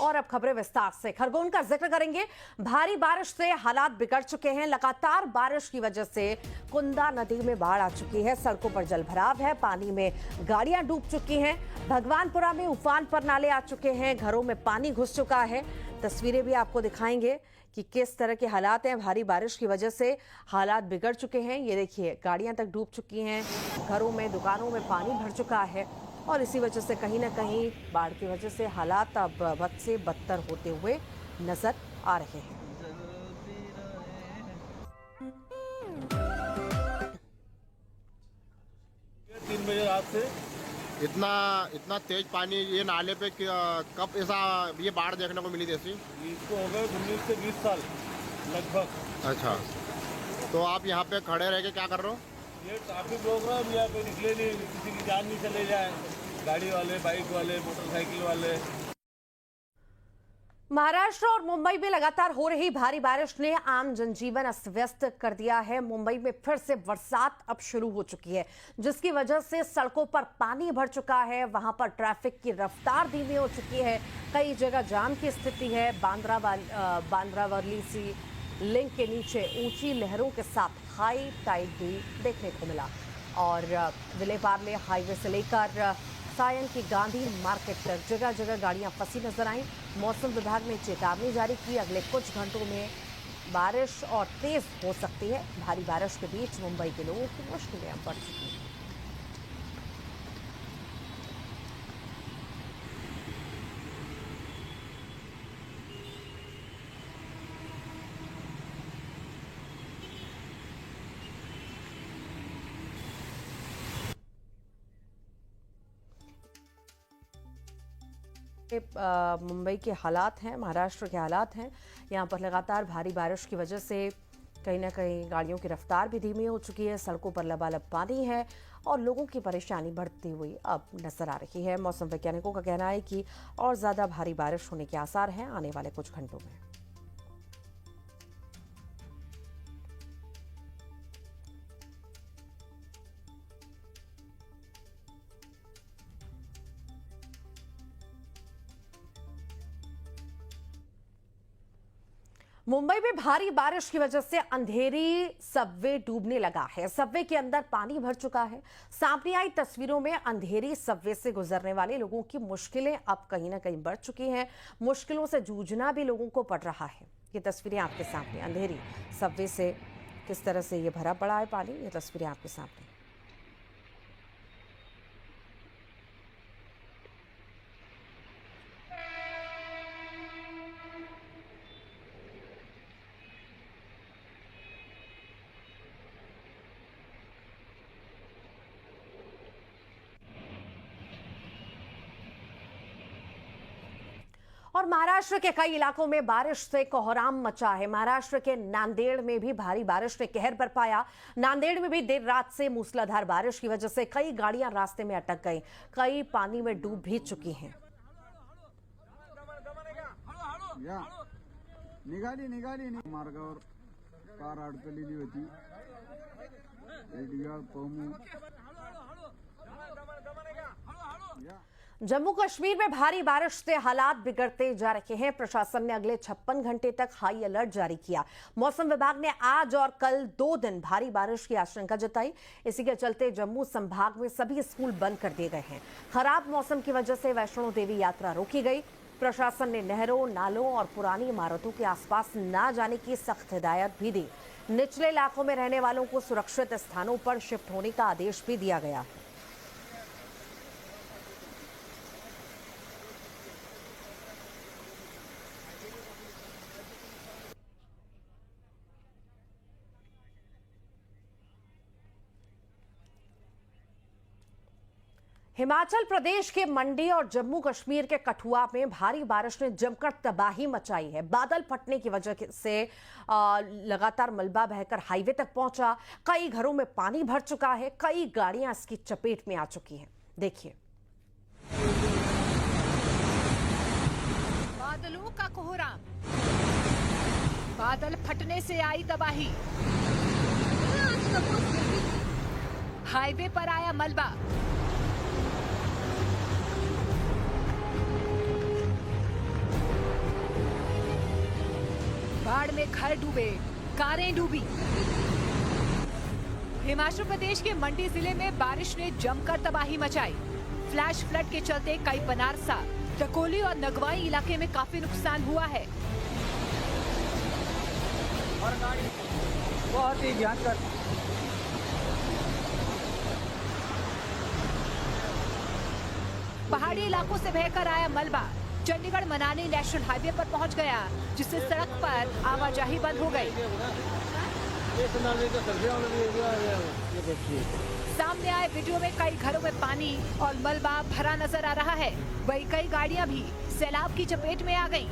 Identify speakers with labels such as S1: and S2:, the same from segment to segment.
S1: और अब खबरें विस्तार से। खरगोन का जिक्र करेंगे। भारी बारिश से हालात बिगड़ चुके हैं। लगातार बारिश की वजह से कुंदा नदी में बाढ़ आ चुकी है। सड़कों पर जलभराव है, पानी में गाड़ियां डूब चुकी हैं। भगवानपुरा में उफान पर नाले आ चुके हैं, घरों में पानी घुस चुका है। तस्वीरें भी आपको दिखाएंगे कि किस तरह के हालात हैं। भारी बारिश की वजह से हालात बिगड़ चुके हैं। ये देखिए, गाड़ियां तक डूब चुकी हैं, घरों में, दुकानों में पानी भर चुका है और इसी वजह से कहीं ना कहीं बाढ़ की वजह से हालात अब बद से बदतर होते हुए नजर आ रहे हैं।
S2: 3 बजे रात से
S3: इतना तेज पानी ये नाले पे कब ऐसा ये बाढ़ देखने को मिली जैसी?
S2: इसको हो गए 19 से 20 साल लगभग।
S3: अच्छा, तो आप यहाँ पे खड़े रह के क्या कर रहे हो?
S2: ये ट्रैफिक रोक रहा है, यहाँ पे निकले नहीं, किसी की जान नहीं चले जाए, गाड़ी वाले, बाइक वाले, मोटरसाइकिल वाले।
S1: महाराष्ट्र और मुंबई में लगातार हो रही भारी बारिश ने आम जनजीवन अस्त व्यस्त कर दिया है। मुंबई में फिर से बरसात अब शुरू हो चुकी है, जिसकी वजह से सड़कों पर पानी भर चुका है। वहां पर ट्रैफिक की रफ्तार धीमी हो चुकी है। कई जगह जाम की स्थिति है। बांद्रावली सी लिंक के नीचे ऊंची लहरों के साथ हाई टाइड भी देखने को मिला और विले पार्ले हाईवे से लेकर सायन की गांधी मार्केट तक जगह जगह गाड़ियां फंसी नजर आईं। मौसम विभाग ने चेतावनी जारी की, अगले कुछ घंटों में बारिश और तेज हो सकती है। भारी बारिश के बीच मुंबई के लोगों की मुश्किलें बढ़ चुकी हैं। मुंबई के हालात हैं, महाराष्ट्र के हालात हैं। यहाँ पर लगातार भारी बारिश की वजह से कहीं ना कहीं गाड़ियों की रफ्तार भी धीमी हो चुकी है। सड़कों पर लबालब पानी है और लोगों की परेशानी बढ़ती हुई अब नजर आ रही है। मौसम वैज्ञानिकों का कहना है कि और ज्यादा भारी बारिश होने के आसार हैं आने वाले कुछ घंटों में। मुंबई में भारी बारिश की वजह से अंधेरी सबवे डूबने लगा है। सबवे के अंदर पानी भर चुका है। सामने आई तस्वीरों में अंधेरी सबवे से गुजरने वाले लोगों की मुश्किलें अब कहीं ना कहीं बढ़ चुकी हैं। मुश्किलों से जूझना भी लोगों को पड़ रहा है। ये तस्वीरें आपके सामने, अंधेरी सबवे से किस तरह से ये भरा पड़ा है पानी, ये तस्वीरें आपके सामने। और महाराष्ट्र के कई इलाकों में बारिश से कोहराम मचा है। महाराष्ट्र के नांदेड़ में भी भारी बारिश ने कहर बरपाया। नांदेड़ में भी देर रात से मूसलाधार बारिश की वजह से कई गाड़ियां रास्ते में अटक गईं, कई पानी में डूब भी चुकी हैं।
S4: निघाली मार्गावर कार अडकलेली होती।
S1: जम्मू कश्मीर में भारी बारिश से हालात बिगड़ते जा रहे हैं। प्रशासन ने अगले 56 घंटे तक हाई अलर्ट जारी किया। मौसम विभाग ने आज और कल 2 दिन भारी बारिश की आशंका जताई। इसी के चलते जम्मू संभाग में सभी स्कूल बंद कर दिए गए हैं। खराब मौसम की वजह से वैष्णो देवी यात्रा रोकी गई। प्रशासन ने नहरों, नालों और पुरानी इमारतों के आसपास न जाने की सख्त हिदायत भी दी। निचले इलाकों में रहने वालों को सुरक्षित स्थानों पर शिफ्ट होने का आदेश भी दिया गया है। हिमाचल प्रदेश के मंडी और जम्मू कश्मीर के कठुआ में भारी बारिश ने जमकर तबाही मचाई है। बादल फटने की वजह से लगातार मलबा बहकर हाईवे तक पहुंचा। कई घरों में पानी भर चुका है, कई गाड़ियां इसकी चपेट में आ चुकी हैं। देखिए,
S5: बादलों का कोहराम, बादल फटने से आई तबाही, हाईवे पर आया मलबा, बाढ़ में घर डूबे, कारें डूबी। हिमाचल प्रदेश के मंडी जिले में बारिश ने जमकर तबाही मचाई। फ्लैश फ्लड के चलते कई बनारसा, टकोली और नगवाई इलाके में काफी नुकसान हुआ है।
S6: बहुत ही भयंकर।
S5: पहाड़ी इलाकों से बहकर आया मलबा चंडीगढ़ मनाली नेशनल हाईवे पर पहुंच गया, जिससे सड़क पर आवाजाही बंद हो गई। सामने आए वीडियो में कई घरों में पानी और मलबा भरा नजर आ रहा है। वहीं कई गाड़ियां भी सैलाब की चपेट में आ गईं।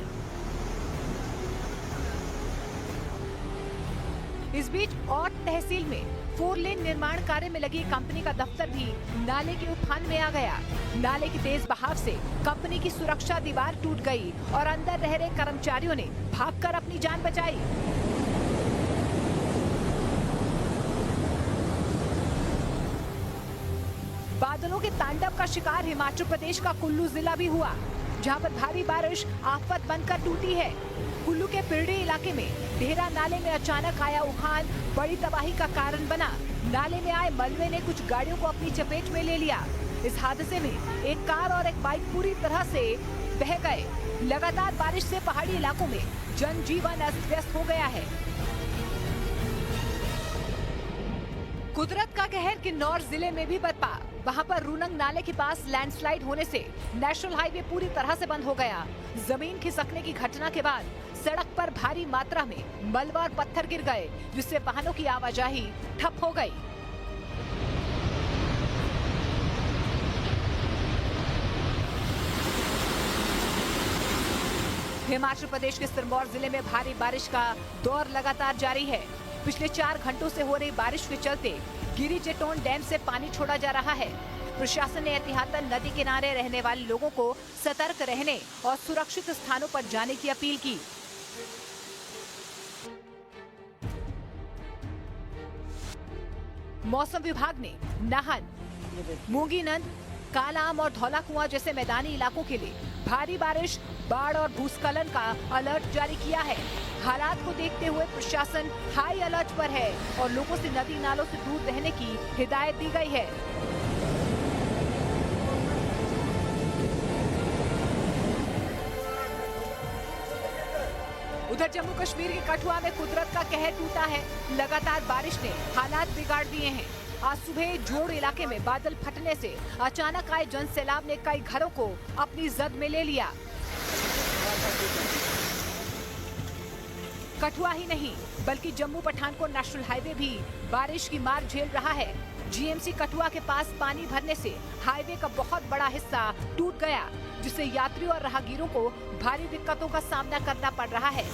S5: इस बीच और तहसील में 4 लेन निर्माण कार्य में लगी कंपनी का दफ्तर भी नाले के उफान में आ गया। नाले की तेज बहाव से कंपनी की सुरक्षा दीवार टूट गई और अंदर रह रहे कर्मचारियों ने भागकर अपनी जान बचाई। बादलों के तांडव का शिकार हिमाचल प्रदेश का कुल्लू जिला भी हुआ, जहां पर भारी बारिश आफत बनकर टूटी है। कुल्लू के पिरडी इलाके में ढेरा नाले में अचानक आया उफान बड़ी तबाही का कारण बना। नाले में आए मलबे ने कुछ गाड़ियों को अपनी चपेट में ले लिया। इस हादसे में एक कार और एक बाइक पूरी तरह से बह गए। लगातार बारिश से पहाड़ी इलाकों में जनजीवन अस्त व्यस्त हो गया है। कुदरत का कहर किन्नौर जिले में भी बरपा। वहां पर रूनंग नाले के पास लैंडस्लाइड होने से नेशनल हाईवे पूरी तरह से बंद हो गया। जमीन खिसकने की घटना के बाद सड़क पर भारी मात्रा में मलबा और पत्थर गिर गए, जिससे वाहनों की आवाजाही ठप हो गई। हिमाचल प्रदेश के सिरमौर जिले में भारी बारिश का दौर लगातार जारी है। पिछले 4 घंटों से हो रही बारिश के चलते गिरी जेटोन डैम से पानी छोड़ा जा रहा है। प्रशासन ने एहतियातन नदी किनारे रहने वाले लोगों को सतर्क रहने और सुरक्षित स्थानों पर जाने की अपील की। मौसम विभाग ने नाहन, मूंगीनंद, कालाम और धौला कुआं जैसे मैदानी इलाकों के लिए भारी बारिश, बाढ़ और भूस्खलन का अलर्ट जारी किया है। हालात को देखते हुए प्रशासन हाई अलर्ट पर है और लोगों से नदी नालों से दूर रहने की हिदायत दी गई है। उधर जम्मू कश्मीर के कठुआ में कुदरत का कहर टूटा है। लगातार बारिश ने हालात बिगाड़ दिए हैं। आज सुबह जोड़ इलाके में बादल फटने से अचानक आए जन सैलाब ने कई घरों को अपनी जद में ले लिया। कठुआ ही नहीं बल्कि जम्मू पठानकोट नेशनल हाईवे भी बारिश की मार झेल रहा है। जीएमसी कठुआ के पास पानी भरने से हाईवे का बहुत बड़ा हिस्सा टूट गया, जिससे यात्रियों और राहगीरों को भारी दिक्कतों का सामना करना पड़ रहा है।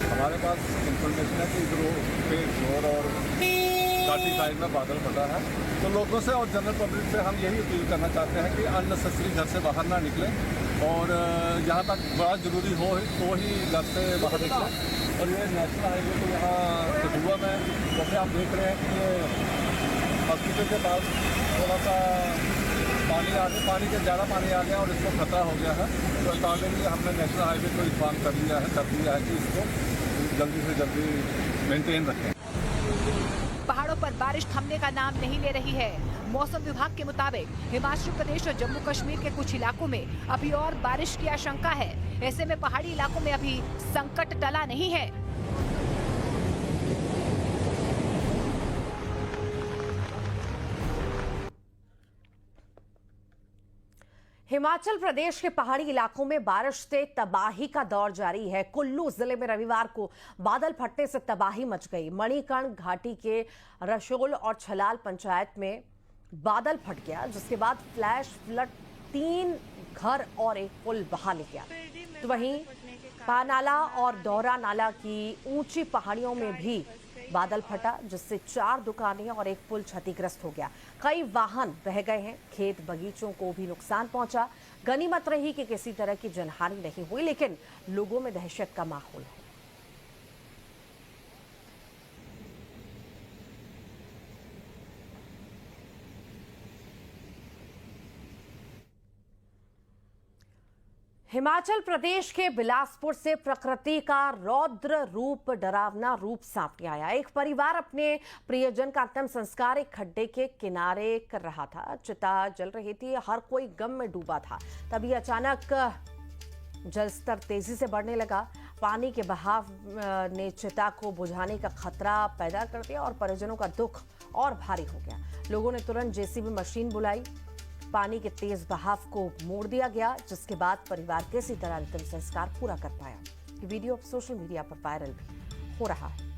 S2: हमारे पास इंफॉर्मेशन है कि इधर पे जोर और काटी साइड में बादल फटा है, तो लोगों से और जनरल पब्लिक से हम यही अपील करना चाहते हैं कि अननेसेसरी घर से बाहर ना निकलें और जहाँ तक बड़ा ज़रूरी हो तो ही घर से बाहर निकलें। और ये नेशनल हाईवे को यहाँ कठुआ में जैसे आप देख रहे हैं कि ये हॉस्पिटल के पास थोड़ा सा पानी के ज़्यादा पानी आ गया और इसको खतरा हो गया है। तो अकॉर्डिंगली हमने नेशनल हाईवे को इन्फॉर्म कर दिया है कि इसको जल्दी से जल्दी मेंटेन रखें।
S5: पहाड़ों पर बारिश थमने का नाम नहीं ले रही है। मौसम विभाग के मुताबिक हिमाचल प्रदेश और जम्मू कश्मीर के कुछ इलाकों में अभी और बारिश की आशंका है। ऐसे में पहाड़ी इलाकों में अभी संकट टला नहीं है।
S1: हिमाचल प्रदेश के पहाड़ी इलाकों में बारिश से तबाही का दौर जारी है। कुल्लू जिले में रविवार को बादल फटने से तबाही मच गई। मणिकर्ण घाटी के रशोल और छलाल पंचायत में बादल फट गया, जिसके बाद फ्लैश फ्लड 3 घर और एक पुल बहा ले गया। तो वहीं पानाला और दौरा नाला की ऊंची पहाड़ियों में भी बादल फटा, जिससे 4 दुकानें और एक पुल क्षतिग्रस्त हो गया। कई वाहन बह गए हैं। खेत बगीचों को भी नुकसान पहुंचा। गनीमत रही कि किसी तरह की जनहानि नहीं हुई, लेकिन लोगों में दहशत का माहौल है। हिमाचल प्रदेश के बिलासपुर से प्रकृति का रौद्र रूप, डरावना रूप सामने आया। एक परिवार अपने प्रियजन का अंतिम संस्कार एक खड्डे के किनारे कर रहा था। चिता जल रही थी, हर कोई गम में डूबा था। तभी अचानक जलस्तर तेजी से बढ़ने लगा। पानी के बहाव ने चिता को बुझाने का खतरा पैदा कर दिया और परिजनों का दुख और भारी हो गया। लोगों ने तुरंत जेसीबी मशीन बुलाई। पानी के तेज बहाव को मोड़ दिया गया, जिसके बाद परिवार किसी तरह अंतिम संस्कार पूरा कर पाया। ये वीडियो अब सोशल मीडिया पर वायरल भी हो रहा है।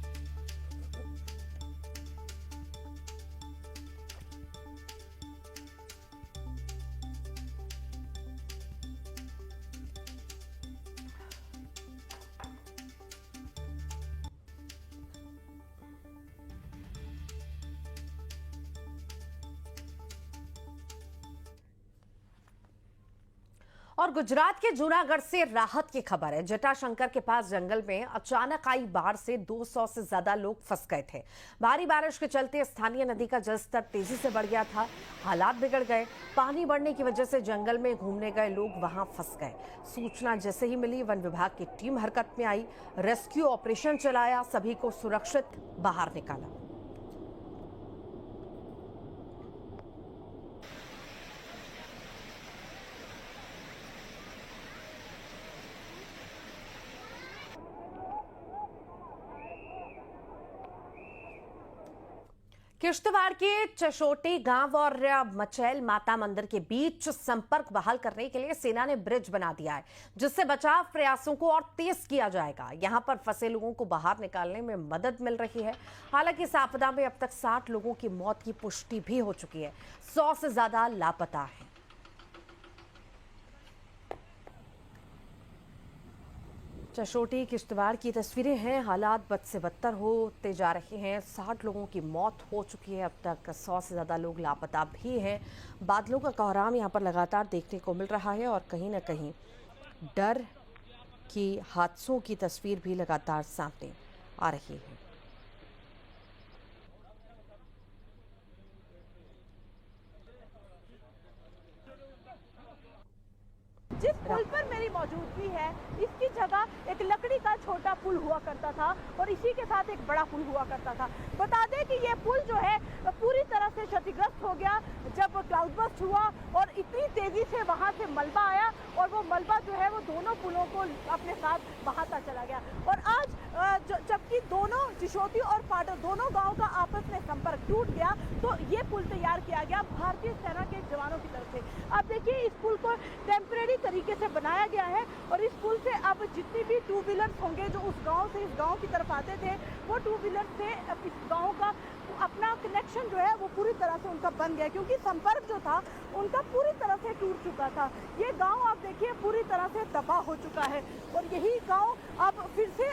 S1: और गुजरात के जूनागढ़ से राहत की खबर है। जटाशंकर के पास जंगल में अचानक आई बाढ़ से 200 से ज्यादा लोग फंस गए थे। भारी बारिश के चलते स्थानीय नदी का जलस्तर तेजी से बढ़ गया था। हालात बिगड़ गए। पानी बढ़ने की वजह से जंगल में घूमने गए लोग वहां फंस गए। सूचना जैसे ही मिली, वन विभाग की टीम हरकत में आई, रेस्क्यू ऑपरेशन चलाया, सभी को सुरक्षित बाहर निकाला। किश्तवाड़ के चशोटी गांव और मचैल माता मंदिर के बीच संपर्क बहाल करने के लिए सेना ने ब्रिज बना दिया है, जिससे बचाव प्रयासों को और तेज किया जाएगा। यहां पर फंसे लोगों को बाहर निकालने में मदद मिल रही है। हालांकि इस आपदा में अब तक 60 लोगों की मौत की पुष्टि भी हो चुकी है। 100 से ज्यादा लापता है। चशोटी किश्तवाड़ की तस्वीरें हैं। हालात बद से बदतर होते जा रहे हैं। 60 लोगों की मौत हो चुकी है। अब तक 100 से ज़्यादा लोग लापता भी हैं। बादलों का कोहराम यहाँ पर लगातार देखने को मिल रहा है और कहीं ना कहीं डर की हादसों की तस्वीर भी लगातार सामने आ रही है।
S6: जिस पुल पर मेरी मौजूदगी है, इसकी जगह एक लकड़ी का छोटा पुल हुआ करता था और इसी के साथ एक बड़ा पुल हुआ करता था। बता दें कि ये पुल जो है पूरी तरह से क्षतिग्रस्त हो गया जब क्लाउडबर्स्ट हुआ और इतनी तेजी से वहां से मलबा आया और वो मलबा जो है वो दोनों पुलों को अपने साथ बहाता चला गया। और आज जबकि दोनों चिशोटी और पाटो दोनों गाँव का आपस में संपर्क टूट गया, तो ये पुल तैयार किया गया भारतीय सेना के जवानों की तरफ से। आप देखिए, इस पुल को टेम्परेरी तरीके से बनाया गया है और इस पुल से अब जितनी भी टू व्हीलर्स होंगे जो उस गांव से इस गांव की तरफ आते थे, वो टू व्हीलर से इस गांव का अपना कनेक्शन जो है वो पूरी तरह से उनका बन गया, क्योंकि संपर्क जो था उनका पूरी तरह से टूट चुका था। ये गांव आप देखिए पूरी तरह से तबाह हो चुका है और यही गांव अब फिर से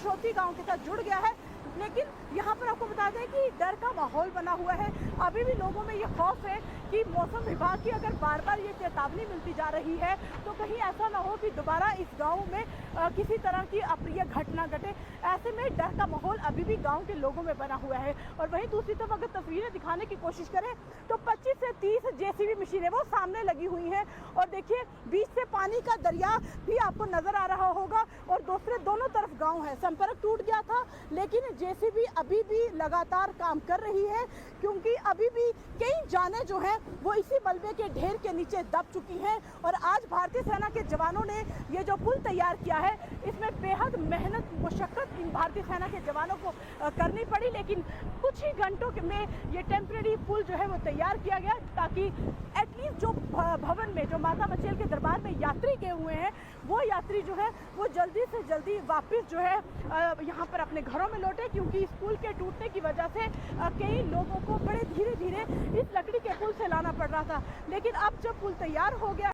S6: छोटी गांव के साथ जुड़ गया है। लेकिन यहाँ पर आपको बता दें कि डर का माहौल बना हुआ है। अभी भी लोगों में ये खौफ है कि मौसम विभाग की अगर बार बार ये चेतावनी मिलती जा रही है तो कहीं ऐसा ना हो कि दोबारा इस गांव में किसी तरह की अप्रिय घटना घटे। ऐसे में डर का माहौल अभी भी गांव के लोगों में बना हुआ है। और वहीं दूसरी तरफ अगर तस्वीरें दिखाने की कोशिश करें तो 25 से 30 जेसीबी मशीनें वो सामने लगी हुई हैं और देखिए बीच से पानी का दरिया भी आपको नजर आ रहा होगा और दूसरे दोनों तरफ गाँव है। संपर्क टूट गया था लेकिन जेसीबी अभी भी लगातार काम कर रही है, क्योंकि अभी भी कई जानें जो हैं वो इसी मलबे के ढेर के नीचे दब चुकी हैं। और आज भारतीय सेना के जवानों ने ये जो पुल तैयार किया है, इसमें बेहद मेहनत मुशक्कत इन भारतीय सेना के जवानों को करनी पड़ी, लेकिन कुछ ही घंटों में ये टेम्परेरी पुल जो है वो तैयार किया गया, ताकि एटलीस्ट जो भवन में जो माता मचेल के दरबार में यात्री गए हुए हैं वो यात्री जो है वो जल्दी से जल्दी वापस जो है यहाँ पर अपने घरों में लौटे, क्योंकि इस पुल के टूटने की वजह से कई लोगों को बड़े धीरे धीरे इस लकड़ी के पुल से लाना पड़ रहा था। लेकिन अब जब पुल तैयार हो गया